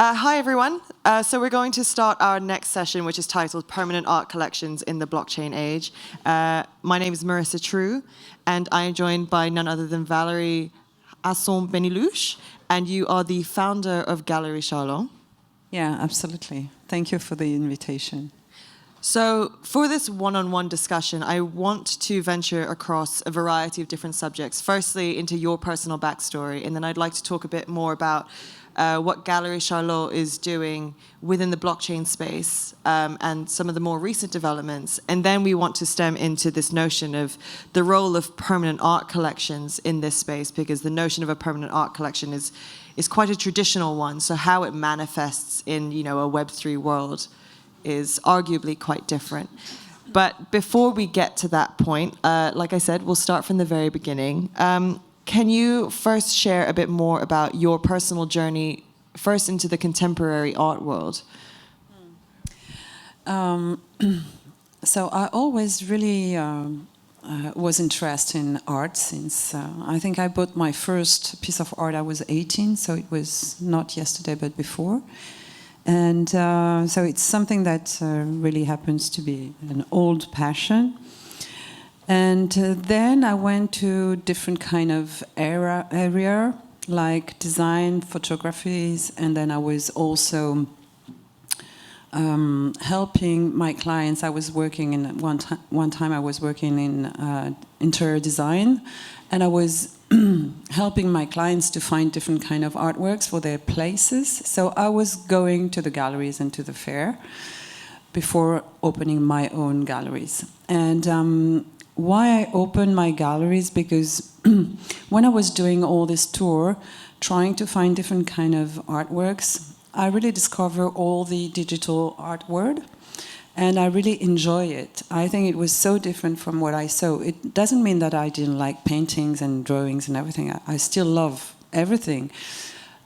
Hi, everyone. So we're going to start our next session, which is titled Permanent Art Collections in the Blockchain Age. My name is Marissa True, and I am joined by none other than Valerie Asson-Benilouche, and you are the founder of Galerie Charlot. Yeah, absolutely. Thank you for the invitation. So for this one-on-one discussion, I want to venture across a variety of different subjects. Firstly, into your personal backstory, and then I'd like to talk a bit more about what Galerie Charlot is doing within the blockchain space and some of the more recent developments. And then we want to stem into this notion of the role of permanent art collections in this space, because the notion of a permanent art collection is quite a traditional one. So how it manifests in, a Web3 world is arguably quite different. But before we get to that point, like I said, we'll start from the very beginning. Can you first share a bit more about your personal journey first into the contemporary art world? So I always really was interested in art since I think I bought my first piece of art I was 18, so it was not yesterday but before. And so it's something that really happens to be an old passion. And then I went to different kind of area, like design, photographies, and then I was also helping my clients. I was working in one time I was working in interior design, and I was helping my clients to find different kind of artworks for their places. So I was going to the galleries and to the fair before opening my own galleries. And why I opened my galleries, because when I was doing all this tour, trying to find different kind of artworks, I really discovered all the digital art world, and I really enjoy it. I think it was so different from what I saw. It doesn't mean that I didn't like paintings and drawings and everything. I still love everything.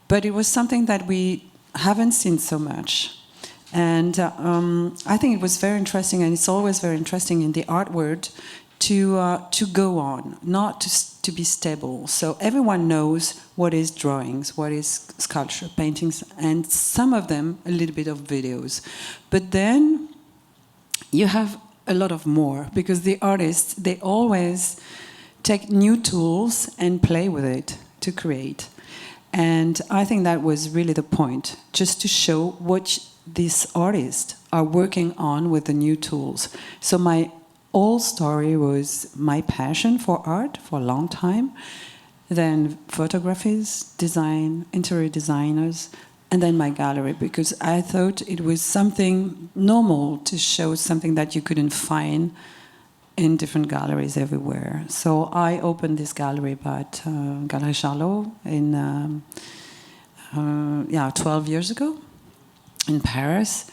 But it was something that we haven't seen so much. And I think it was very interesting, and it's always very interesting in the art world to go on, not to be stable. So everyone knows what is drawings, what is sculpture, paintings, and some of them a little bit of videos. But then you have a lot of more, because the artists, they always take new tools and play with it to create. And I think that was really the point, just to show what these artists are working on with the new tools. So my whole story was my passion for art for a long time, then photographies, design, interior designers, and then my gallery, because I thought it was something normal to show something that you couldn't find in different galleries everywhere. So I opened this gallery at Galerie Charlot in 12 years ago in Paris.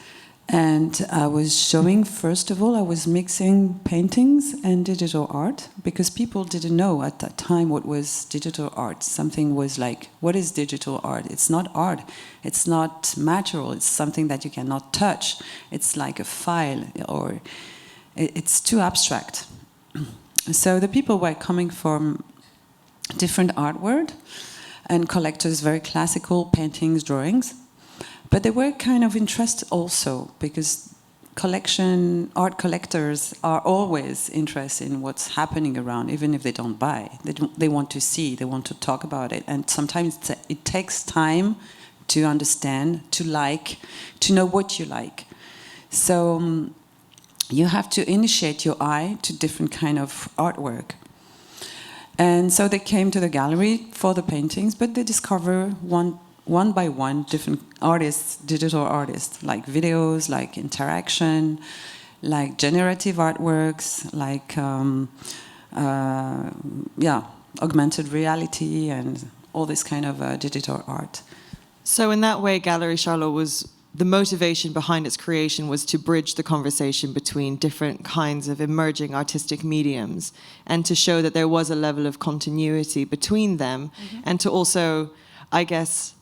And I was showing, first of all, I was mixing paintings and digital art, because people didn't know at that time what was digital art. Something was like, what is digital art? It's not art. It's not material. It's something that you cannot touch. It's like a file, or it's too abstract. So the people were coming from different art world, and collectors, very classical paintings, drawings. But they were kind of interested also, because art collectors are always interested in what's happening around, even if they don't buy. They want to see, they want to talk about it. And sometimes it takes time to understand, to like, to know what you like. So you have to initiate your eye to different kind of artwork. And so they came to the gallery for the paintings, but they discover one by one different artists, digital artists, like videos, like interaction, like generative artworks, like augmented reality, and all this kind of digital art. So in that way, Galerie Charlot was, the motivation behind its creation was to bridge the conversation between different kinds of emerging artistic mediums, and to show that there was a level of continuity between them, and to also, I guess,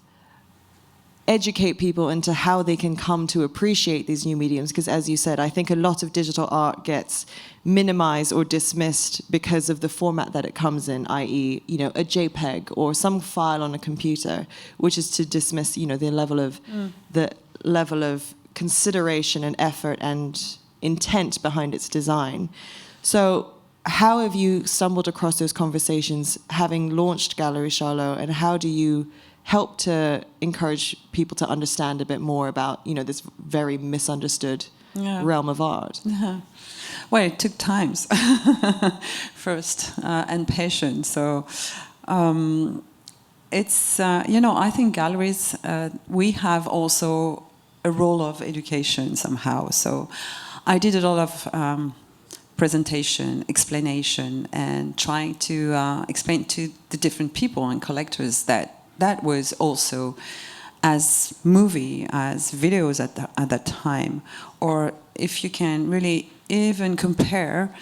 educate people into how they can come to appreciate these new mediums? Because as you said, I think a lot of digital art gets minimized or dismissed because of the format that it comes in, i.e., a JPEG or some file on a computer, which is to dismiss, the level of consideration and effort and intent behind its design. So how have you stumbled across those conversations having launched Galerie Charlot, and how do you help to encourage people to understand a bit more about, this very misunderstood realm of art? Yeah. Well, it took times first and patience. So it's, I think galleries, we have also a role of education somehow. So I did a lot of presentation, explanation, and trying to explain to the different people and collectors that was also as movie, as videos at that time, or if you can really even compare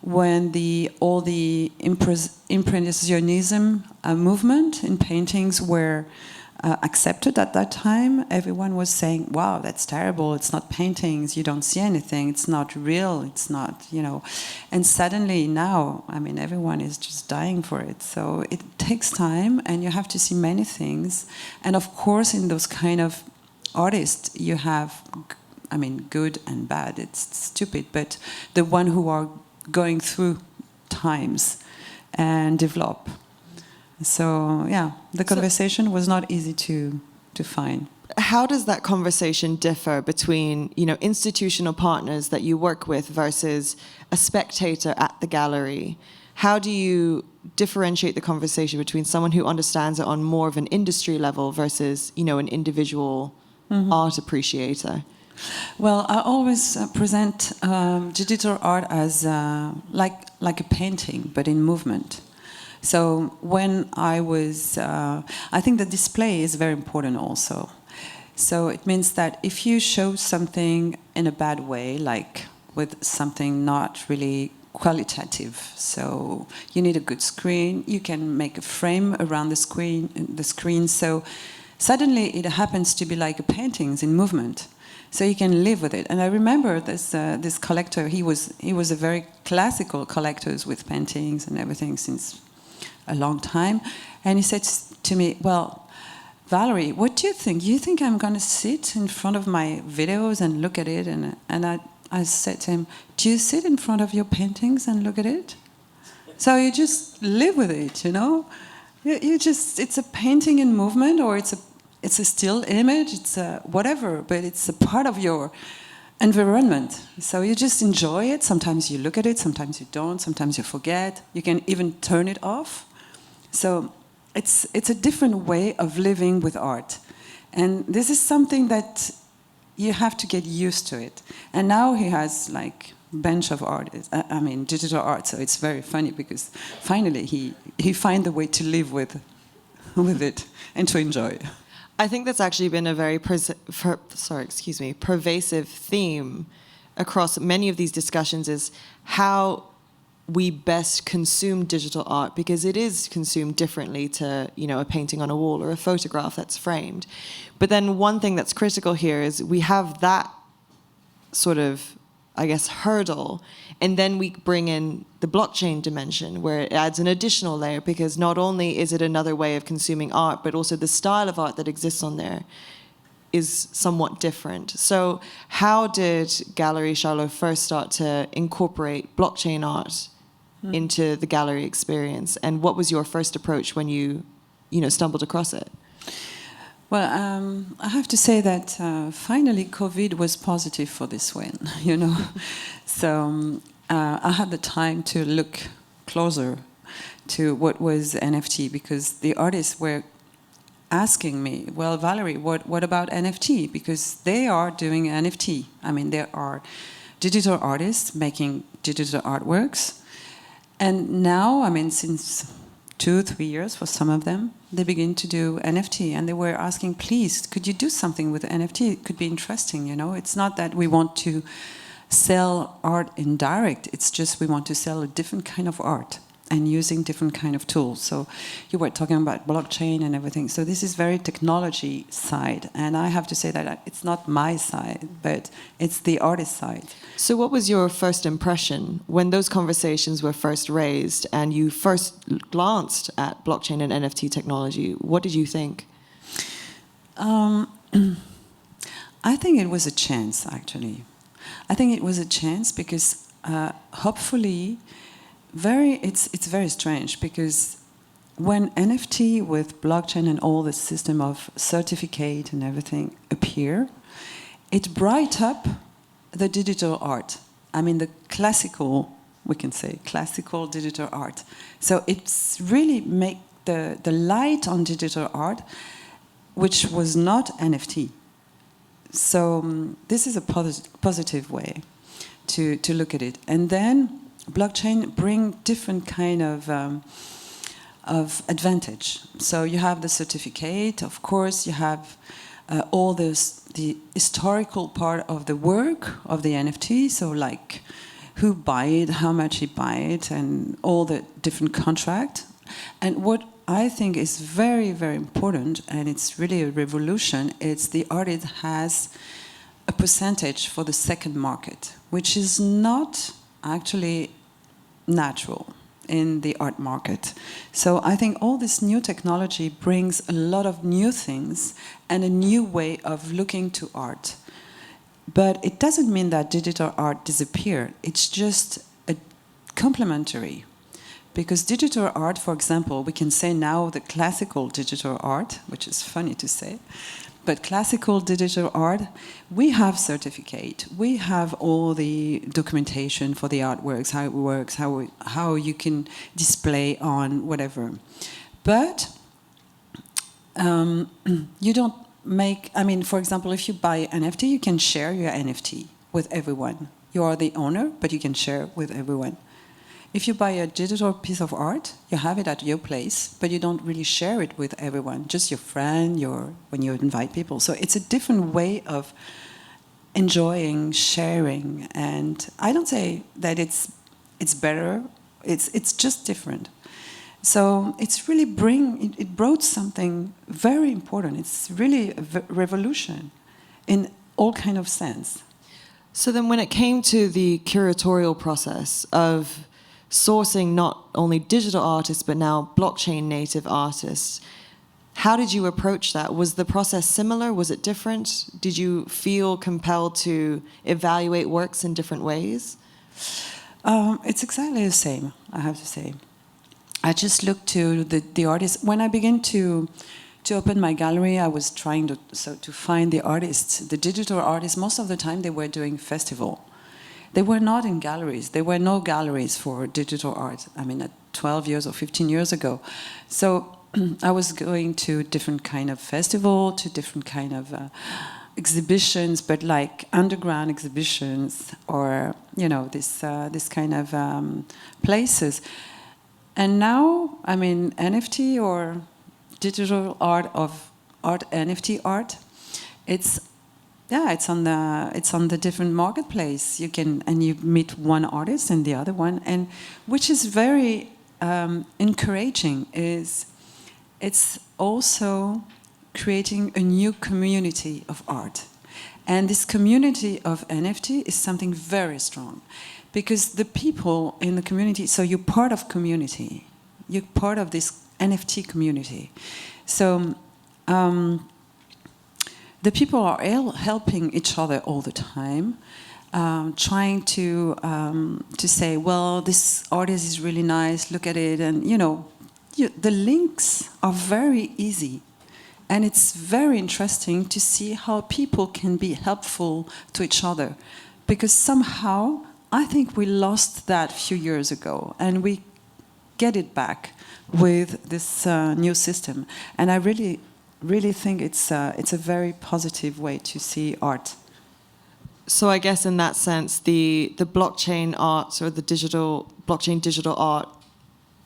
when all the impressionism movement in paintings were accepted at that time. Everyone was saying, wow, that's terrible, it's not paintings, you don't see anything, it's not real, it's not, And suddenly now, everyone is just dying for it. So it takes time, and you have to see many things. And of course, in those kind of artists, you have, good and bad, it's stupid, but the one who are going through times and develop. So yeah, the conversation was not easy to find. How does that conversation differ between, institutional partners that you work with versus a spectator at the gallery? How do you differentiate the conversation between someone who understands it on more of an industry level versus, an individual art appreciator? Well, I always present digital art as like a painting, but in movement. So when I think the display is very important also. So it means that if you show something in a bad way, like with something not really qualitative, so you need a good screen, you can make a frame around the screen, so suddenly it happens to be like a paintings in movement. So you can live with it. And I remember this collector, he was a very classical collector with paintings and everything since a long time, and he said to me, well, Valerie, what do you think? You think I'm going to sit in front of my videos and look at it? And I said to him, do you sit in front of your paintings and look at it? So you just live with it, You just, it's a painting in movement, or it's a still image, it's a whatever, but it's a part of your environment. So you just enjoy it. Sometimes you look at it, sometimes you don't, sometimes you forget. You can even turn it off. So it's a different way of living with art. And this is something that you have to get used to it. And now he has like a bunch of artists, digital art, so it's very funny because finally he find a way to live with it and to enjoy it. I think that's actually been a very pervasive theme across many of these discussions, is how we best consume digital art, because it is consumed differently to, a painting on a wall or a photograph that's framed. But then one thing that's critical here is we have that sort of, hurdle, and then we bring in the blockchain dimension, where it adds an additional layer, because not only is it another way of consuming art, but also the style of art that exists on there is somewhat different. So how did Galerie Charlot first start to incorporate blockchain art into the gallery experience, and what was your first approach when you stumbled across it? Well, I have to say that finally COVID was positive for this one, So I had the time to look closer to what was NFT, because the artists were asking me, well, Valerie, what about NFT? Because they are doing NFT. There are digital artists making digital artworks. And now, since 2-3 years for some of them, they begin to do NFT, and they were asking, please, could you do something with NFT? It could be interesting, It's not that we want to sell art in direct, it's just we want to sell a different kind of art. and using different kind of tools. So you were talking about blockchain and everything. So this is very technology side. And I have to say that it's not my side, but it's the artist side. So what was your first impression when those conversations were first raised and you first glanced at blockchain and NFT technology? What did you think? I think it was a chance, actually. I think it was a chance because hopefully, it's very strange because when NFT with blockchain and all the system of certificate and everything appear, it bright up the digital art. I mean the classical, we can say, classical digital art. So it's really make the light on digital art, which was not NFT. So this is a positive way to look at it. And then blockchain bring different kind of advantage. So you have the certificate, of course, you have all the historical part of the work of the NFT, so like who buy it, how much he buy it, and all the different contract. And what I think is very, very important, and it's really a revolution, it's the artist has a percentage for the second market, which is not actually natural in the art market. So I think all this new technology brings a lot of new things and a new way of looking to art. But it doesn't mean that digital art disappeared. It's just a complementary. Because digital art, for example, we can say now the classical digital art, which is funny to say, but classical digital art, we have certificate, we have all the documentation for the artworks, how it works, how you can display on whatever. But you don't make, I mean, for example, if you buy an NFT, you can share your NFT with everyone. You are the owner, but you can share with everyone. If you buy a digital piece of art, you have it at your place, but you don't really share it with everyone, just your friend, when you invite people. So it's a different way of enjoying, sharing, and I don't say that it's better, it's just different. So it's really it brought something very important. It's really a revolution in all kind of sense. So then when it came to the curatorial process of sourcing not only digital artists, but now blockchain native artists, how did you approach that? Was the process similar? Was it different? Did you feel compelled to evaluate works in different ways? It's exactly the same, I have to say. I just looked to the artists. When I began to open my gallery, I was trying to find the artists, the digital artists. Most of the time they were doing festival. They were not in galleries. There were no galleries for digital art. I mean, 12 years or 15 years ago. So I was going to different kind of festival, to different kind of exhibitions, but like underground exhibitions or, you know, this kind of places. And now, I mean, NFT or digital art NFT art, it's on the different marketplace. You meet one artist and the other one, and which is very encouraging. It's also creating a new community of art, and this community of NFT is something very strong, because the people in the community. So you're part of community. You're part of this NFT community. So. The people are helping each other all the time, trying to say, well, this artist is really nice, look at it, and the links are very easy, and it's very interesting to see how people can be helpful to each other, because somehow I think we lost that a few years ago, and we get it back with this new system, and I really think it's a very positive way to see art. So I guess in that sense, the blockchain art or the blockchain digital art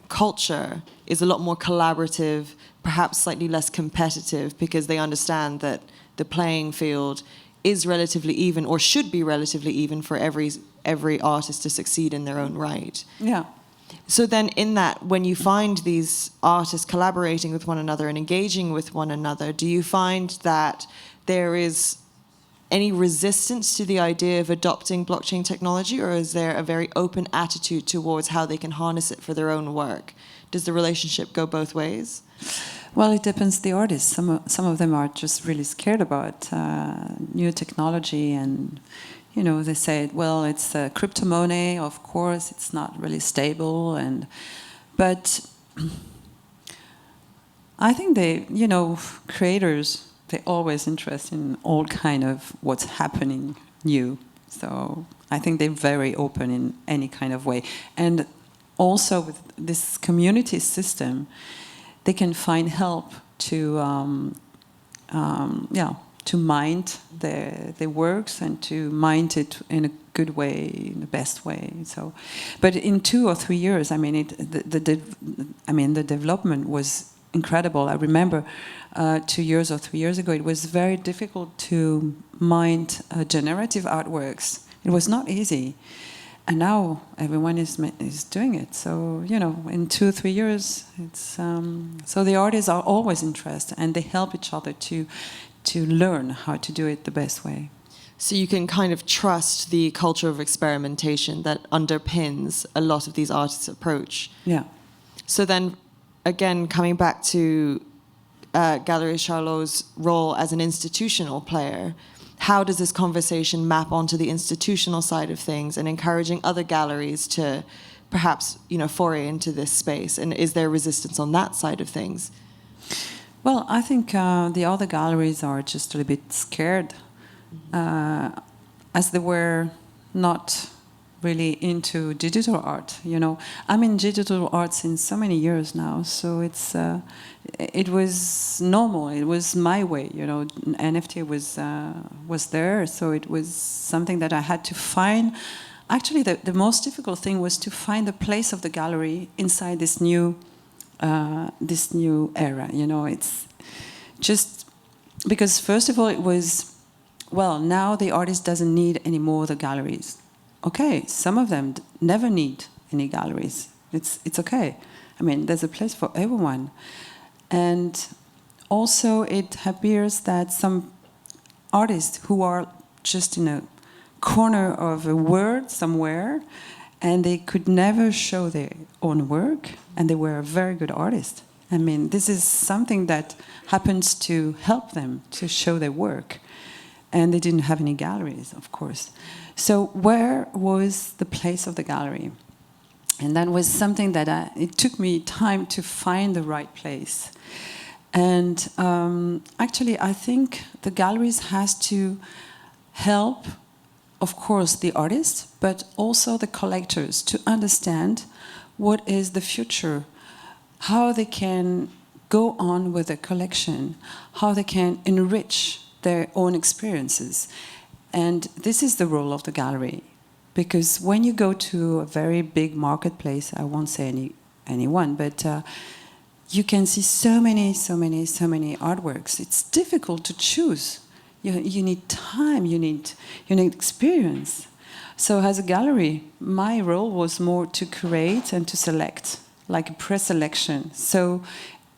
culture is a lot more collaborative, perhaps slightly less competitive, because they understand that the playing field is relatively even, or should be relatively even, for every artist to succeed in their own right. Yeah. So then in that, when you find these artists collaborating with one another and engaging with one another, do you find that there is any resistance to the idea of adopting blockchain technology, or is there a very open attitude towards how they can harness it for their own work? Does the relationship go both ways? Well, it depends the artists. Some of them are just really scared about new technology, and they say, well, it's a crypto money. Of course, it's not really stable, but I think creators, they're always interested in all kind of what's happening new. So I think they're very open in any kind of way. And also with this community system, they can find help to mind their works and to mind it in a good way, in the best way. So, but in 2 or 3 years, I mean, the development was incredible. I remember 2 years or 3 years ago, it was very difficult to mind generative artworks. It was not easy. And now everyone is doing it. So, in 2 or 3 years, it's so the artists are always interested, and they help each other to learn how to do it the best way. So you can kind of trust the culture of experimentation that underpins a lot of these artists' approach. Yeah. So then, again, coming back to Galerie Charlot's role as an institutional player, how does this conversation map onto the institutional side of things and encouraging other galleries to perhaps, foray into this space? And is there resistance on that side of things? Well, I think the other galleries are just a little bit scared, as they were not really into digital art. I'm in digital art since so many years now, so it was normal. It was my way. NFT was there, so it was something that I had to find. Actually, the most difficult thing was to find the place of the gallery inside this new era. It's just because first of all it was, well, now the artist doesn't need anymore the galleries. Okay, some of them never need any galleries. It's okay. I mean, there's a place for everyone. And also it appears that some artists who are just in a corner of a world somewhere, and they could never show their own work, and they were a very good artist. I mean, this is something that happens to help them to show their work. And they didn't have any galleries, of course. So where was the place of the gallery? And that was something that it took me time to find the right place. And actually, I think the galleries has to help, of course, the artists, but also the collectors to understand what is the future, how they can go on with their collection, how they can enrich their own experiences. And this is the role of the gallery. Because when you go to a very big marketplace, I won't say anyone, but you can see so many artworks. It's difficult to choose. You need time, you need experience. So as a gallery, my role was more to curate and to select, like a pre-selection. So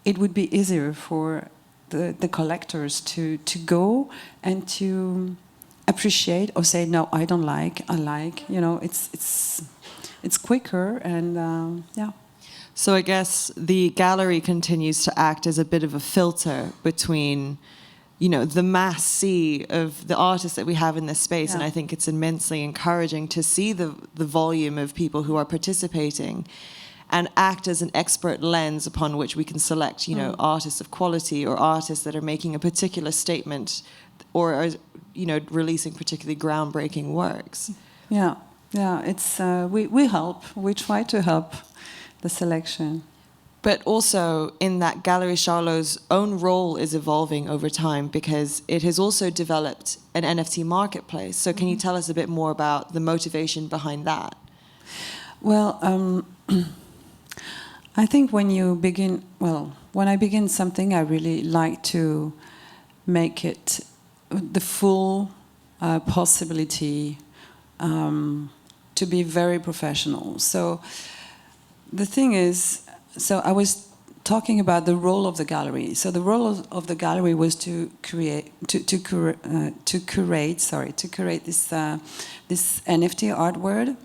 it would be easier for the collectors to go and to appreciate or say, no, I don't like, I like. It's quicker and yeah. So I guess the gallery continues to act as a bit of a filter between, the mass sea of the artists that we have in this space. Yeah. And I think it's immensely encouraging to see the volume of people who are participating and act as an expert lens upon which we can select, artists of quality or artists that are making a particular statement or are, releasing particularly groundbreaking works. Yeah. It's we help. We try to help the selection. But also in that Galerie Charlot's own role is evolving over time because it has also developed an NFT marketplace. So can you tell us a bit more about the motivation behind that? Well, I think when I begin something, I really like to make it the full possibility to be very professional. So the thing is, so I was talking about the role of the gallery. So the role of the gallery was to create this NFT artwork,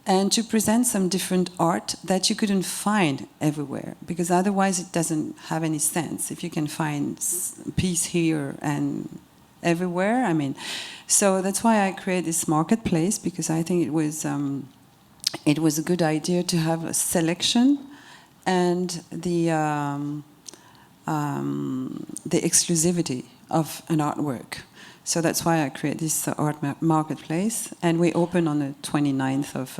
and to present some different art that you couldn't find everywhere, because otherwise it doesn't have any sense if you can find a piece here and everywhere. I mean, so that's why I created this marketplace, because I think it was a good idea to have a selection and the exclusivity of an artwork. So that's why I create this art marketplace, and we open on the 29th of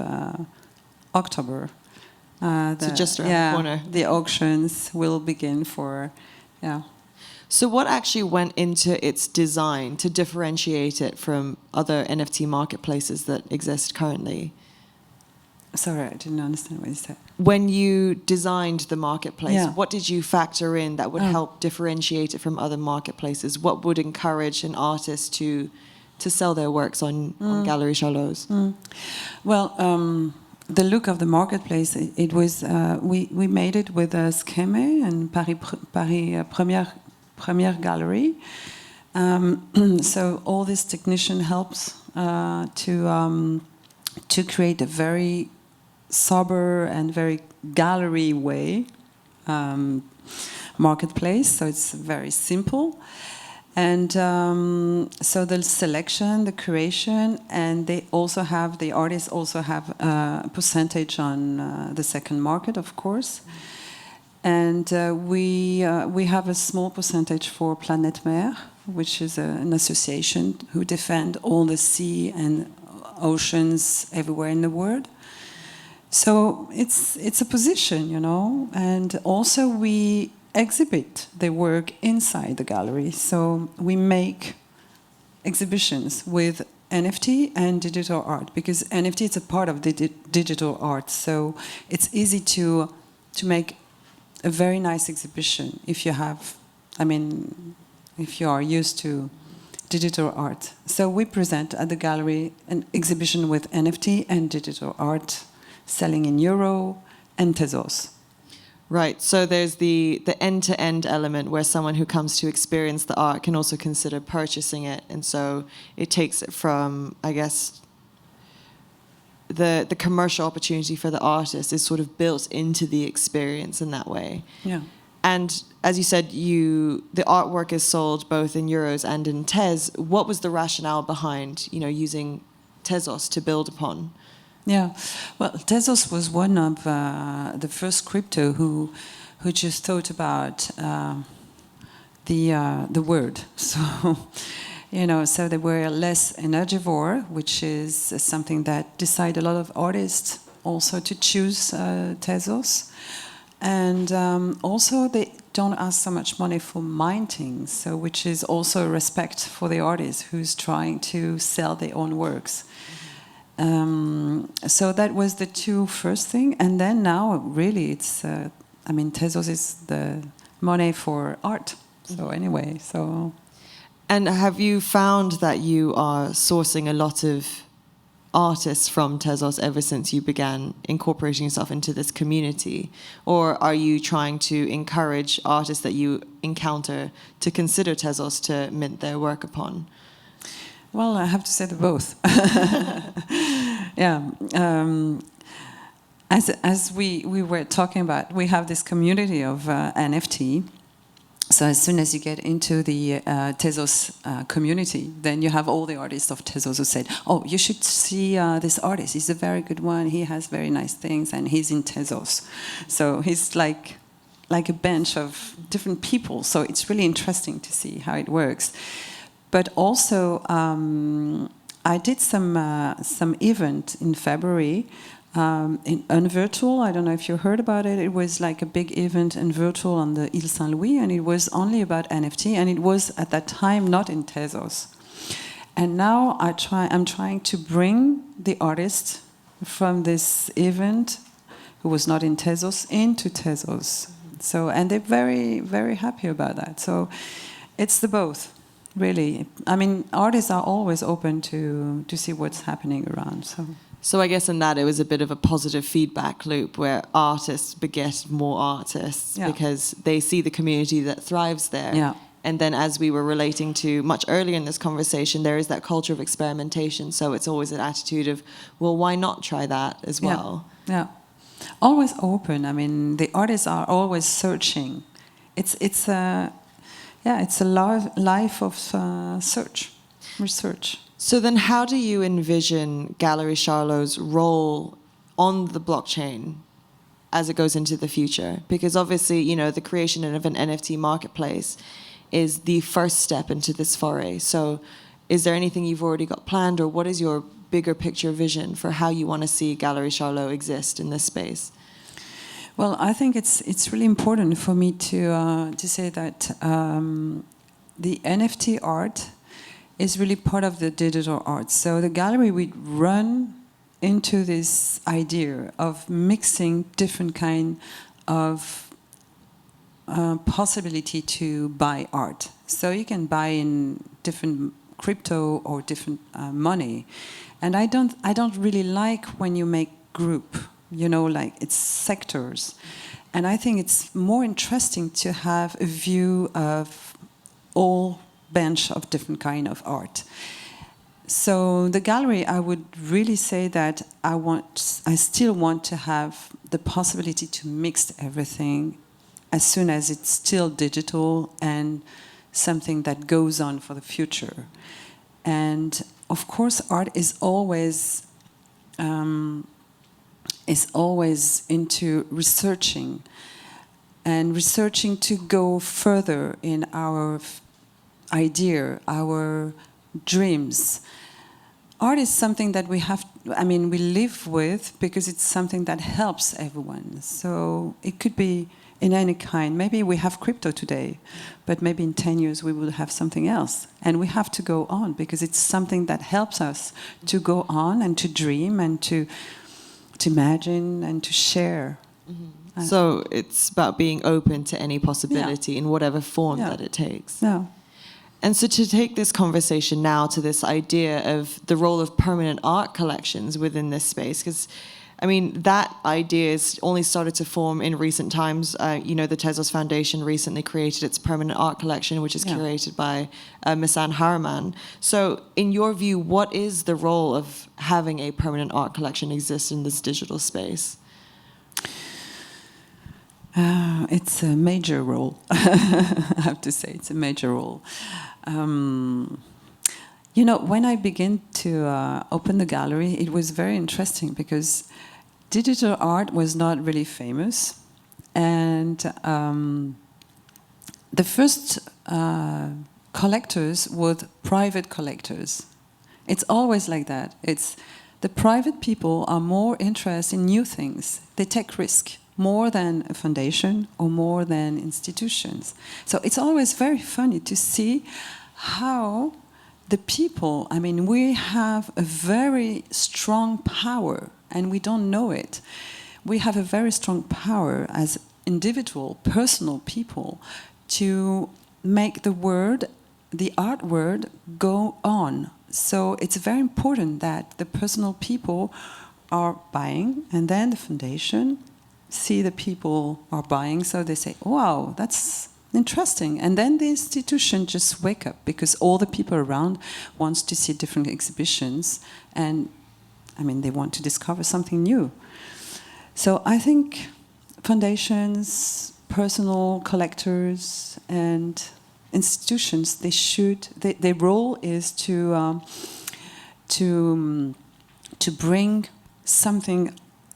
October. So just around the corner. The auctions will begin for, yeah. So what actually went into its design to differentiate it from other NFT marketplaces that exist currently? Sorry, I didn't understand what you said. When you designed the marketplace, Yeah. what did you factor in that would help differentiate it from other marketplaces? What would encourage an artist to sell their works on Galerie Charlot's? Well, the look of the marketplace, it was we made it with Scheme and Paris Première Gallery. So all this technician helps to create a very sober and very gallery way marketplace. So it's very simple. And so the selection, the curation, and the artists also have a percentage on the second market, of course. And we have a small percentage for Planète Mer, which is an association who defend all the sea and oceans everywhere in the world. So it's a position, you know, and also we exhibit the work inside the gallery. So we make exhibitions with NFT and digital art, because NFT is a part of the digital art. So it's easy to make a very nice exhibition if you are used to digital art. So we present at the gallery an exhibition with NFT and digital art, selling in euro and Tezos. Right, so there's the end-to-end element where someone who comes to experience the art can also consider purchasing it, and so it takes it from, I guess, the commercial opportunity for the artist is sort of built into the experience in that way. Yeah. And as you said, the artwork is sold both in euros and in Tez. What was the rationale behind, using Tezos to build upon? Yeah, well, Tezos was one of the first crypto who just thought about the word. So, so they were less energivore, which is something that decide a lot of artists also to choose Tezos, and also they don't ask so much money for minting, so which is also a respect for the artist who's trying to sell their own works. So that was the two first thing, and then now really it's Tezos is the money for art. So anyway, so. And have you found that you are sourcing a lot of artists from Tezos ever since you began incorporating yourself into this community, or are you trying to encourage artists that you encounter to consider Tezos to mint their work upon? Well, I have to say the both. Yeah. As we were talking about, we have this community of NFT. So as soon as you get into the Tezos community, then you have all the artists of Tezos who said, "Oh, you should see this artist. He's a very good one. He has very nice things, and he's in Tezos." So he's like a bench of different people. So it's really interesting to see how it works. But also, I did some event in February in virtual. I don't know if you heard about it. It was like a big event in virtual on the Ile Saint-Louis, and it was only about NFT, and it was at that time not in Tezos. And now I'm trying to bring the artist from this event who was not in Tezos into Tezos. So, and they're very, very happy about that. So it's the both. Really, artists are always open to see what's happening around. So I guess in that it was a bit of a positive feedback loop where artists beget more artists because they see the community that thrives there. Yeah. And then as we were relating to much earlier in this conversation, there is that culture of experimentation. So it's always an attitude of, well, why not try that as well? Yeah. Always open. I mean, the artists are always searching. It's a life of research. So then how do you envision Gallery Charlot's role on the blockchain as it goes into the future? Because obviously, you know, the creation of an NFT marketplace is the first step into this foray. So is there anything you've already got planned, or what is your bigger picture vision for how you want to see Gallery Charlot exist in this space? Well, I think it's really important for me to say that the NFT art is really part of the digital art. So the gallery would run into this idea of mixing different kind of possibility to buy art. So you can buy in different crypto or different money, and I don't really like when you make group. You know, like it's sectors, and I think it's more interesting to have a view of all bunch of different kind of art. So the gallery, I would really say that I still want to have the possibility to mix everything as soon as it's still digital and something that goes on for the future. And of course, art is always into researching to go further in our idea, our dreams. Art is something that we live with because it's something that helps everyone. So it could be in any kind. Maybe we have crypto today, but maybe in 10 years we will have something else. And we have to go on because it's something that helps us to go on and to dream and to imagine and to share. Mm-hmm. So it's about being open to any possibility in whatever form that it takes. Yeah. And so to take this conversation now to this idea of the role of permanent art collections within this space, because I mean, that idea has only started to form in recent times. You know, the TezTalks Foundation recently created its permanent art collection, which is curated by Misan Harriman. So in your view, what is the role of having a permanent art collection exist in this digital space? It's a major role. I have to say, it's a major role. You know, when I began to open the gallery, it was very interesting because digital art was not really famous. And the first collectors were private collectors. It's always like that. It's the private people are more interested in new things. They take risk more than a foundation or more than institutions. So it's always very funny to see how the people, I mean, we have a very strong power and we don't know it. We have a very strong power as individual, personal people to make the art word go on. So it's very important that the personal people are buying and then the foundation see the people are buying, so they say, wow, that's interesting. And then the institution just wake up because all the people around wants to see different exhibitions and, I mean, they want to discover something new. So I think foundations, personal collectors and institutions, their role is to bring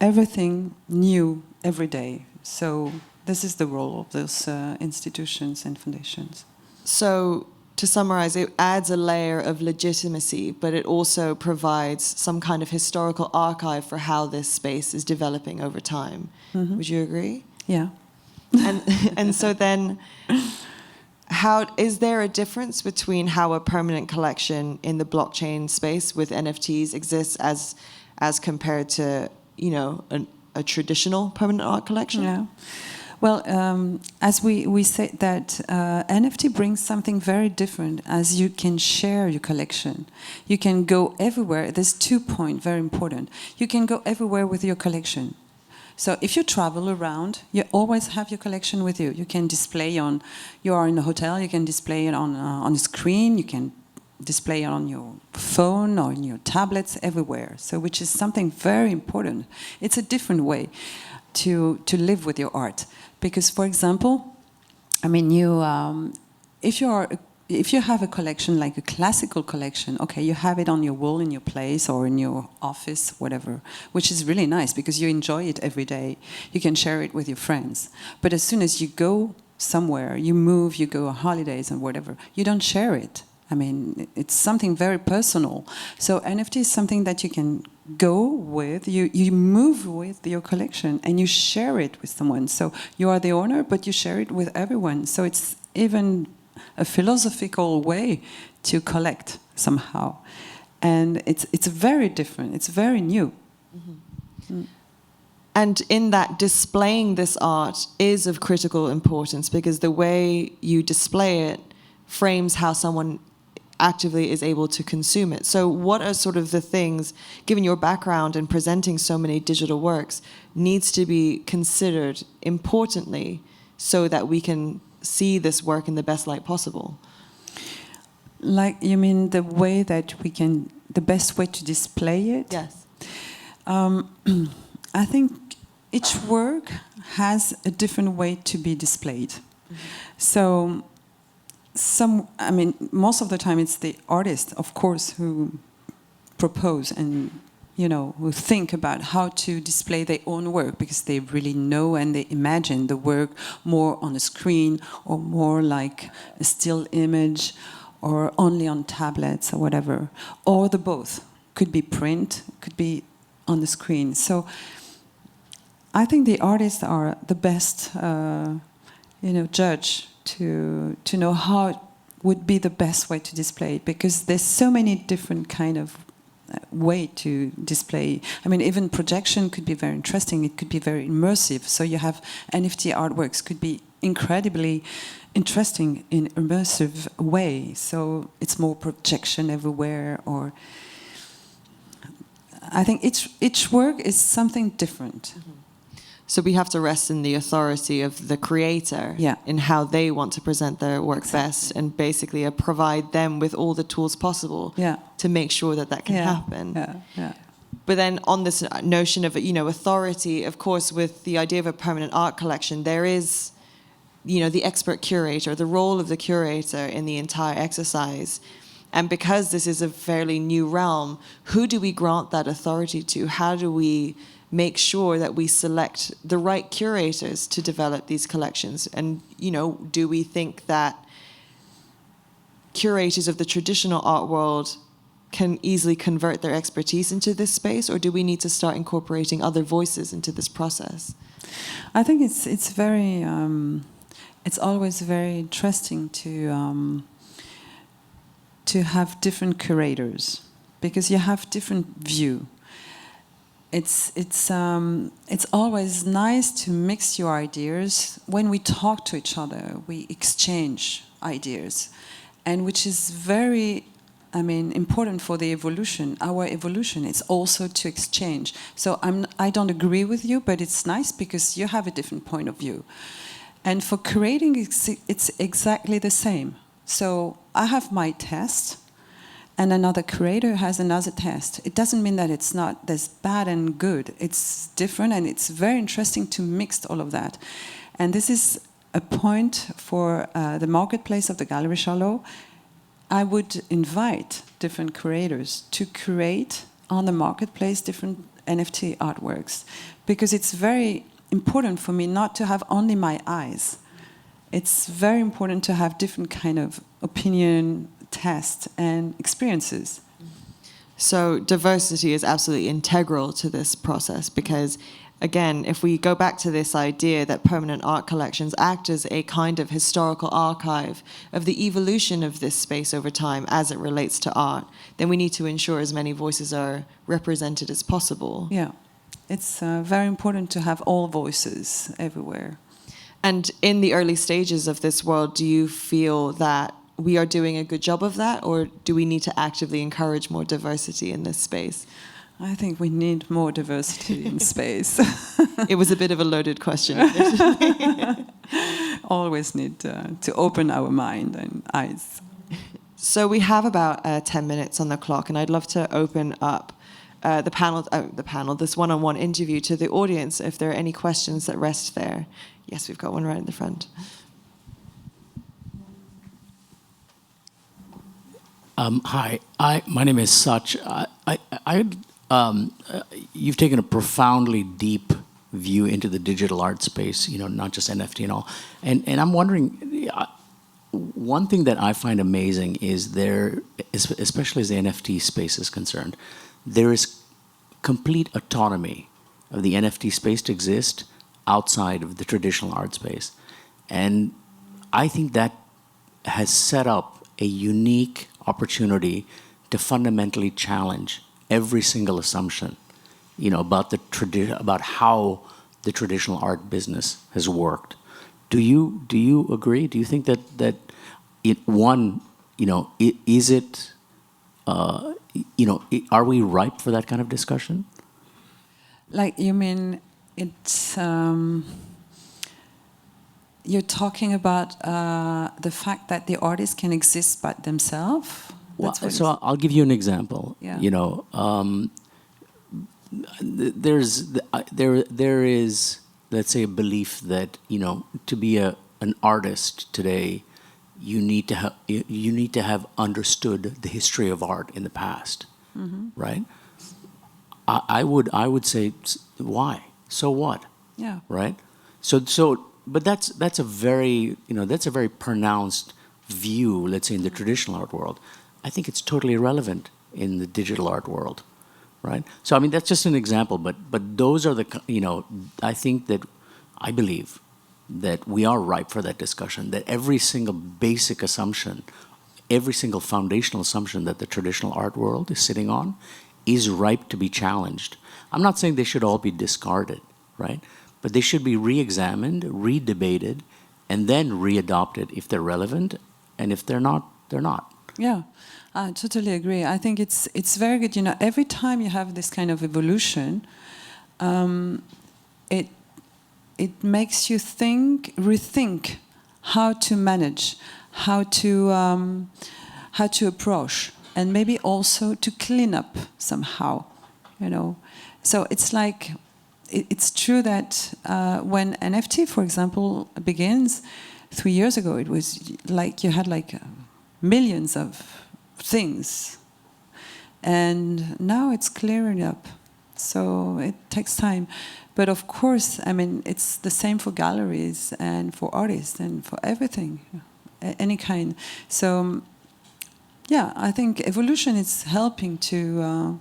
everything new every day. So this is the role of those institutions and foundations. So to summarize, it adds a layer of legitimacy, but it also provides some kind of historical archive for how this space is developing over time. Mm-hmm. Would you agree? Yeah. And so then, is there a difference between how a permanent collection in the blockchain space with NFTs exists as compared to, you know, a traditional permanent art collection? Yeah. Well, as we said that NFT brings something very different, as you can share your collection. You can go everywhere. There's 2 points, very important. You can go everywhere with your collection. So if you travel around, you always have your collection with you. You can display on, you are in a hotel, you can display it on a screen, you can display it on your phone or in your tablets, everywhere. So which is something very important. It's a different way to live with your art. Because, for example, I mean, if you have a collection like a classical collection, okay, you have it on your wall in your place or in your office, whatever, which is really nice because you enjoy it every day. You can share it with your friends. But as soon as you go somewhere, you move, you go on holidays and whatever, you don't share it. I mean, it's something very personal. So NFT is something that you can go with, you move with your collection and you share it with someone. So you are the owner, but you share it with everyone. So it's even a philosophical way to collect somehow. And it's very different, it's very new. Mm-hmm. Mm. And in that, displaying this art is of critical importance because the way you display it frames how someone actively is able to consume it. So what are sort of the things, given your background in presenting so many digital works, needs to be considered importantly so that we can see this work in the best light possible? Like, you mean the way that we can, the best way to display it? Yes. I think each work has a different way to be displayed. Mm-hmm. So I mean, most of the time it's the artist, of course, who propose and, you know, who think about how to display their own work because they really know and they imagine the work more on a screen or more like a still image or only on tablets or whatever, or the both. Could be print, could be on the screen. So I think the artists are the best, judge to know how would be the best way to display it, because there's so many different kind of way to display. I mean, even projection could be very interesting. It could be very immersive. So you have NFT artworks could be incredibly interesting in immersive way. So it's more projection everywhere. Or I think each work is something different. Mm-hmm. So we have to rest in the authority of the creator in how they want to present their work best, and basically provide them with all the tools possible to make sure that that can happen. But then on this notion of, authority, of course, with the idea of a permanent art collection, there is, the expert curator, the role of the curator in the entire exercise. And because this is a fairly new realm, who do we grant that authority to? How do we make sure that we select the right curators to develop these collections? And, do we think that curators of the traditional art world can easily convert their expertise into this space, or do we need to start incorporating other voices into this process? I think it's very, it's always very interesting to have different curators, because you have different view. It's always nice to mix your ideas. When we talk to each other, we exchange ideas, and which is very, important for the evolution. Our evolution is also to exchange. So I don't agree with you, but it's nice because you have a different point of view. And for creating, it's exactly the same. So I have my test, and another curator has another test. It doesn't mean that it's not this bad and good. It's different, and it's very interesting to mix all of that. And this is a point for the marketplace of the Galerie Charlot. I would invite different curators to create on the marketplace different NFT artworks, because it's very important for me not to have only my eyes. It's very important to have different kind of opinion, test, and experiences. So diversity is absolutely integral to this process, because, again, if we go back to this idea that permanent art collections act as a kind of historical archive of the evolution of this space over time as it relates to art, then we need to ensure as many voices are represented as possible. Yeah, it's very important to have all voices everywhere. And in the early stages of this world, do you feel that we are doing a good job of that, or do we need to actively encourage more diversity in this space? I think we need more diversity in space. It was a bit of a loaded question. Always need to open our mind and eyes. So we have about 10 minutes on the clock, and I'd love to open up the panel, this one-on-one interview to the audience if there are any questions that rest there. Yes, we've got one right in the front. Hi, my name is Sach. You've taken a profoundly deep view into the digital art space, not just NFT and all. And I'm wondering, one thing that I find amazing is especially as the NFT space is concerned, there is complete autonomy of the NFT space to exist outside of the traditional art space. And I think that has set up a unique opportunity to fundamentally challenge every single assumption, about how the traditional art business has worked. Do you agree? Do you think that is it? Are we ripe for that kind of discussion? Like, you mean it's you're talking about the fact that the artists can exist by themselves? Well, so I'll give you an example. Yeah. There is, let's say, a belief that to be an artist today, you need to have understood the history of art in the past, right? I would say, why? So what? Yeah. Right. But that's a very pronounced view. Let's say in the traditional art world, I think it's totally irrelevant in the digital art world, right? So I mean that's just an example, but those are I believe that we are ripe for that discussion. That every single basic assumption, every single foundational assumption that the traditional art world is sitting on, is ripe to be challenged. I'm not saying they should all be discarded, right? But they should be re-examined, re-debated, and then re-adopted if they're relevant, and if they're not, they're not. Yeah, I totally agree. I think it's very good. Every time you have this kind of evolution, it makes you rethink how to manage, how to approach, and maybe also to clean up somehow. So it's like it's true that when NFT, for example, begins 3 years ago, it was like you had millions of things, and now it's clearing up. So it takes time, but of course, I mean, it's the same for galleries and for artists and for everything, any kind. So yeah, I think evolution is helping to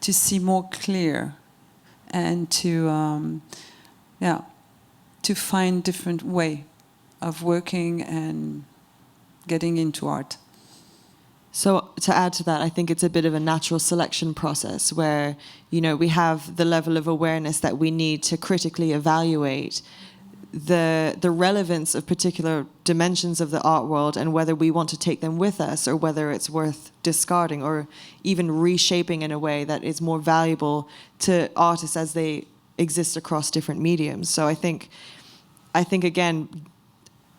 see more clear and to find different way of working and getting into art. So to add to that, I think it's a bit of a natural selection process where, we have the level of awareness that we need to critically evaluate the relevance of particular dimensions of the art world and whether we want to take them with us or whether it's worth discarding or even reshaping in a way that is more valuable to artists as they exist across different mediums. So I think again,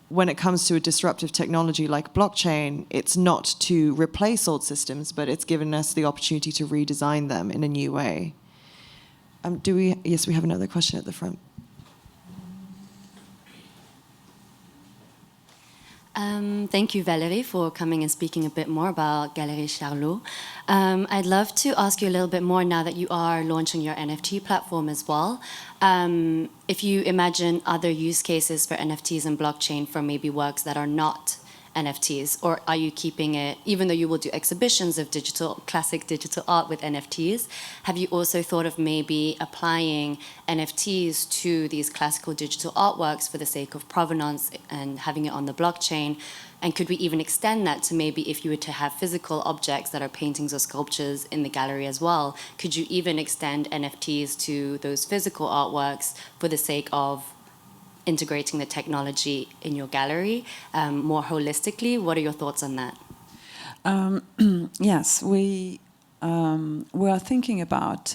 when it comes to a disruptive technology like blockchain, it's not to replace old systems, but it's given us the opportunity to redesign them in a new way. Yes, we have another question at the front. Thank you, Valerie, for coming and speaking a bit more about Galerie Charlot. I'd love to ask you a little bit more now that you are launching your NFT platform as well. If you imagine other use cases for NFTs and blockchain for maybe works that are not NFTs, or are you keeping it, even though you will do exhibitions of classic digital art with NFTs, have you also thought of maybe applying NFTs to these classical digital artworks for the sake of provenance and having it on the blockchain? And could we even extend that to maybe if you were to have physical objects that are paintings or sculptures in the gallery as well, could you even extend NFTs to those physical artworks for the sake of integrating the technology in your gallery more holistically. What are your thoughts on that? Yes, we are thinking about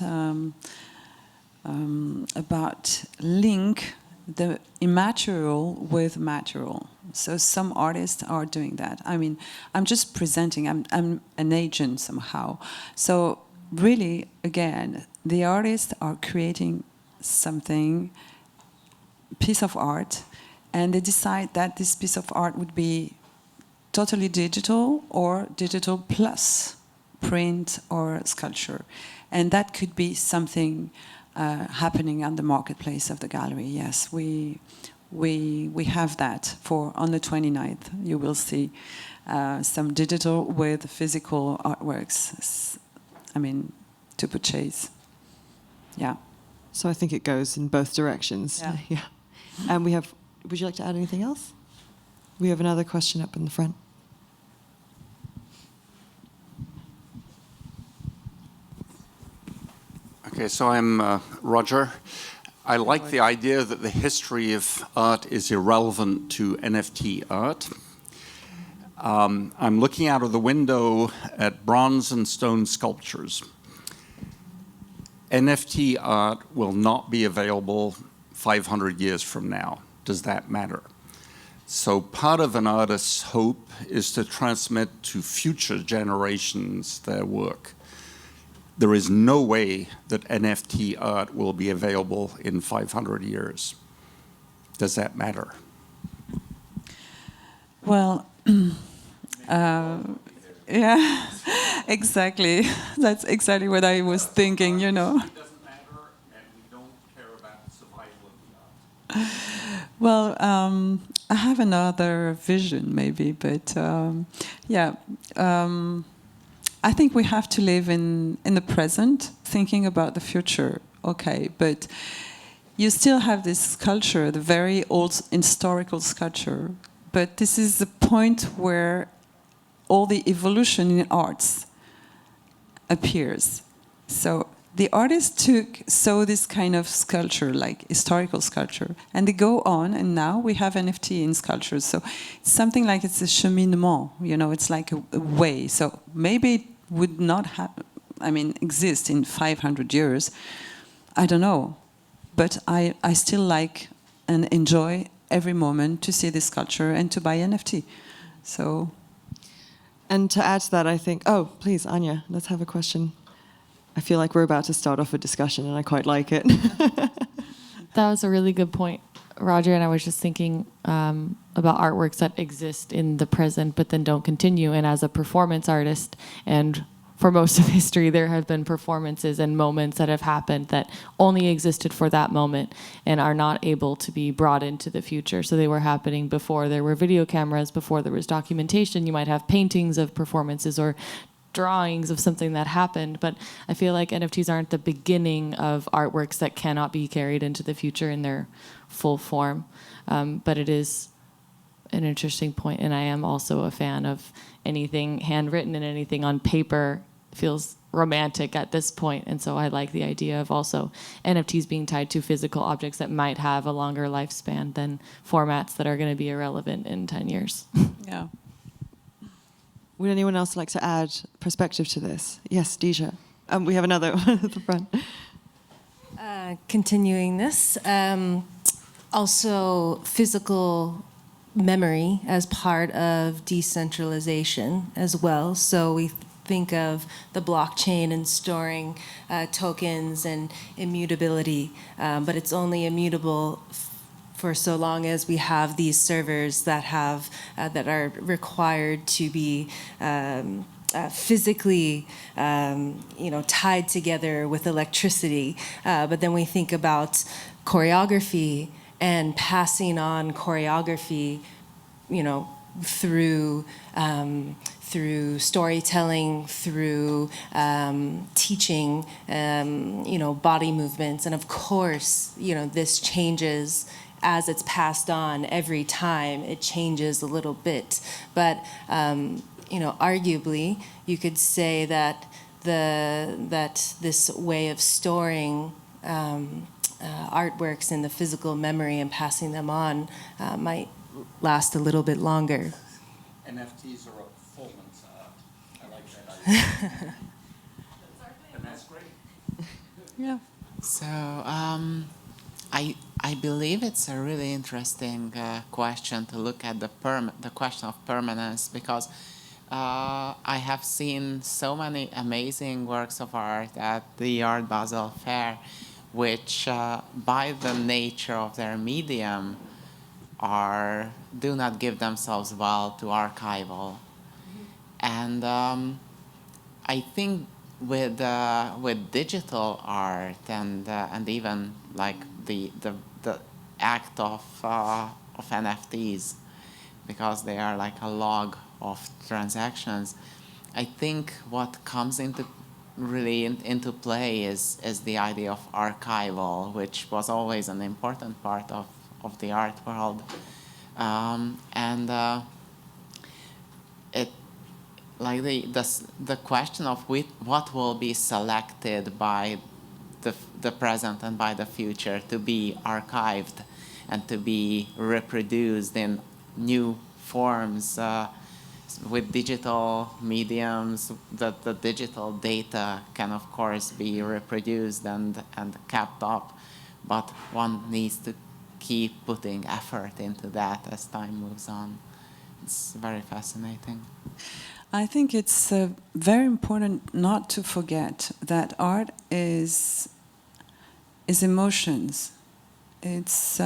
link the immaterial with material. So some artists are doing that. I mean, I'm just presenting. I'm an agent somehow. So really, again, the artists are creating something, piece of art, and they decide that this piece of art would be totally digital or digital plus print or sculpture. And that could be something happening on the marketplace of the gallery. Yes, we have that for on the 29th. You will see some digital with physical artworks. I mean, to purchase. Yeah. So I think it goes in both directions. Yeah. Yeah. And we have. Would you like to add anything else? We have another question up in the front. Okay, so I'm Roger. I like the idea that the history of art is irrelevant to NFT art. I'm looking out of the window at bronze and stone sculptures. NFT art will not be available 500 years from now. Does that matter? So part of an artist's hope is to transmit to future generations their work. There is no way that NFT art will be available in 500 years. Does that matter? Well, yeah, exactly. That's exactly what I was thinking, you know. It doesn't matter, and we don't care about the survival of the art. Well, I have another vision, maybe, but I think we have to live in the present, thinking about the future. Okay, but you still have this sculpture, the very old historical sculpture. But this is the point where all the evolution in arts appears. So the artists saw this kind of sculpture, like historical sculpture, and they go on, and now we have NFT in sculptures. So it's something like it's a cheminement, you know, it's like a way. So maybe it would not exist in 500 years. I don't know. But I still like and enjoy every moment to see this sculpture and to buy NFT. So. And to add to that, I think, oh, please, Anya, let's have a question. I feel like we're about to start off a discussion, and I quite like it. That was a really good point, Roger. And I was just thinking about artworks that exist in the present, but then don't continue. And as a performance artist, and for most of history, there have been performances and moments that have happened that only existed for that moment and are not able to be brought into the future. So they were happening before there were video cameras, before there was documentation. You might have paintings of performances or drawings of something that happened, but I feel like NFTs aren't the beginning of artworks that cannot be carried into the future in their full form. But it is an interesting point, and I am also a fan of anything handwritten, and anything on paper feels romantic at this point. And so I like the idea of also NFTs being tied to physical objects that might have a longer lifespan than formats that are going to be irrelevant in 10 years. Yeah. Would anyone else like to add perspective to this? Yes, Deja. We have another one at the front. Continuing this, also physical memory as part of decentralization as well. So we think of the blockchain and storing tokens and immutability, but it's only immutable for so long as we have these servers that have that are required to be physically, tied together with electricity. But then we think about choreography and passing on choreography, through storytelling, through teaching, body movements, and of course, this changes as it's passed on. Every time it changes a little bit, but arguably you could say that this way of storing artworks in the physical memory and passing them on might last a little bit longer. NFTs are a performance art. I like that idea. And that's great. Yeah. So I believe it's a really interesting question to look at the question of permanence, because I have seen so many amazing works of art at the Art Basel Fair, which by the nature of their medium do not give themselves well to archival. And I think with digital art and even like the act of NFTs, because they are like a log of transactions, I think what comes into play is the idea of archival, which was always an important part of the art world, and it like the question of what will be selected by the present and by the future to be archived and to be reproduced in new forms with digital mediums. The digital data can of course be reproduced and kept up, but one needs to keep putting effort into that as time moves on. It's very fascinating. I think it's very important not to forget that art is emotions. It's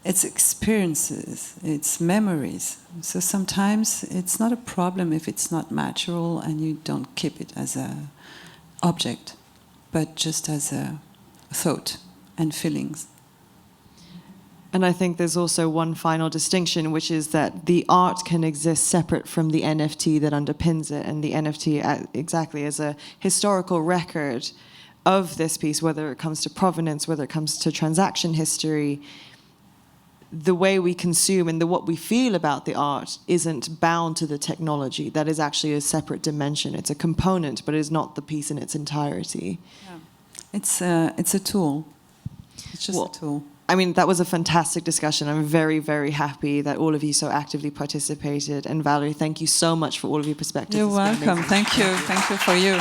experiences, it's memories. So sometimes it's not a problem if it's not natural and you don't keep it as an object, but just as a thought and feelings. And I think there's also one final distinction, which is that the art can exist separate from the NFT that underpins it, and the NFT exactly as a historical record of this piece, whether it comes to provenance, whether it comes to transaction history. The way we consume and what we feel about the art isn't bound to the technology. That is actually a separate dimension. It's a component, but it is not the piece in its entirety. Yeah. It's a tool. It's just a tool. I mean, that was a fantastic discussion. I'm very, very happy that all of you so actively participated. And Valerie, thank you so much for all of your perspectives. You're welcome. Thank you. Thank you for you.